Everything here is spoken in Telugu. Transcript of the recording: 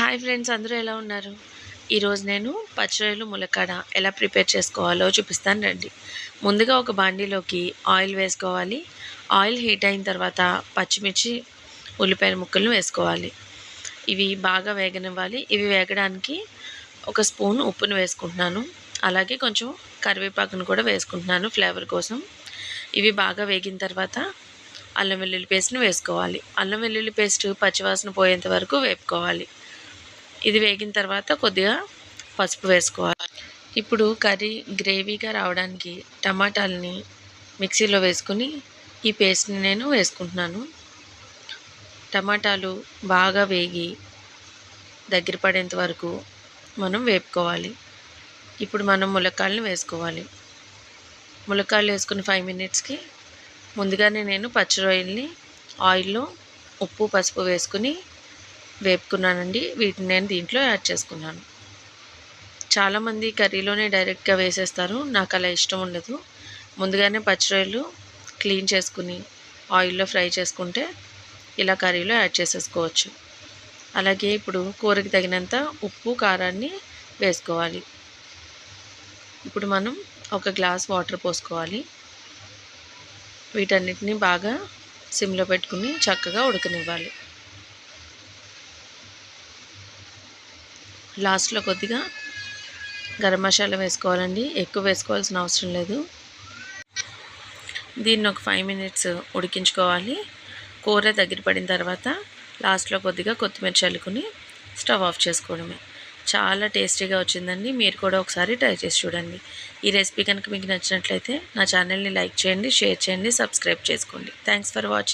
హాయ్ ఫ్రెండ్స్, అందరూ ఎలా ఉన్నారు? ఈరోజు నేను పచ్చిరొయ్యలు ములక్కాడ ఎలా ప్రిపేర్ చేసుకోవాలో చూపిస్తాను రండి. ముందుగా ఒక బాండీలోకి ఆయిల్ వేసుకోవాలి. ఆయిల్ హీట్ అయిన తర్వాత పచ్చిమిర్చి, ఉల్లిపాయ ముక్కలను వేసుకోవాలి. ఇవి బాగా వేగనివ్వాలి. ఇవి వేగడానికి ఒక స్పూన్ ఉప్పును వేసుకుంటున్నాను. అలాగే కొంచెం కరివేపాకును కూడా వేసుకుంటున్నాను ఫ్లేవర్ కోసం. ఇవి బాగా వేగిన తర్వాత అల్లం వెల్లుల్లి పేస్ట్ని వేసుకోవాలి. అల్లం వెల్లుల్లి పేస్ట్ పచ్చివాసన పోయేంత వరకు వేపుకోవాలి. ఇది వేగిన తర్వాత కొద్దిగా పసుపు వేసుకోవాలి. ఇప్పుడు కర్రీ గ్రేవీగా రావడానికి టమాటాలని మిక్సీలో వేసుకుని ఈ పేస్ట్ని నేను వేసుకుంటున్నాను. టమాటాలు బాగా వేగి దగ్గర పడేంత వరకు మనం వేపుకోవాలి. ఇప్పుడు మనం ములక్కాడలను వేసుకోవాలి. ములక్కాడలు వేసుకుని 5 మినిట్స్కి ముందుగానే నేను పచ్చిరొయ్యల్ని ఆయిల్లో ఉప్పు పసుపు వేసుకుని వేపుకున్నానండి. వీటిని నేను దీంట్లో యాడ్ చేసుకున్నాను. చాలామంది కర్రీలోనే డైరెక్ట్గా వేసేస్తారు. నాకు అలా ఇష్టం ఉండదు. ముందుగానే పచ్చిరొయ్యలు క్లీన్ చేసుకుని ఆయిల్లో ఫ్రై చేసుకుంటే ఇలా కర్రీలో యాడ్ చేసేసుకోవచ్చు. అలాగే ఇప్పుడు కూరకి తగినంత ఉప్పు కారాన్ని వేసుకోవాలి. ఇప్పుడు మనం ఒక గ్లాస్ వాటర్ పోసుకోవాలి. వీటన్నిటిని బాగా సిమ్లో పెట్టుకుని చక్కగా ఉడకనివ్వాలి. లాస్ట్లో కొద్దిగా గరం మసాలా వేసుకోవాలండి. ఎక్కువ వేసుకోవాల్సిన అవసరం లేదు. దీన్ని ఒక 5 మినిట్స్ ఉడికించుకోవాలి. కూర దగ్గర పడిన తర్వాత లాస్ట్లో కొద్దిగా కొత్తిమీర చల్లుకుని స్టవ్ ఆఫ్ చేసుకోవడమే. చాలా టేస్టీగా వచ్చిందండి. మీరు కూడా ఒకసారి ట్రై చేసి చూడండి. ఈ రెసిపీ కనుక మీకు నచ్చినట్లయితే నా ఛానల్ని లైక్ చేయండి, షేర్ చేయండి, సబ్స్క్రైబ్ చేసుకోండి. Thanks for watching.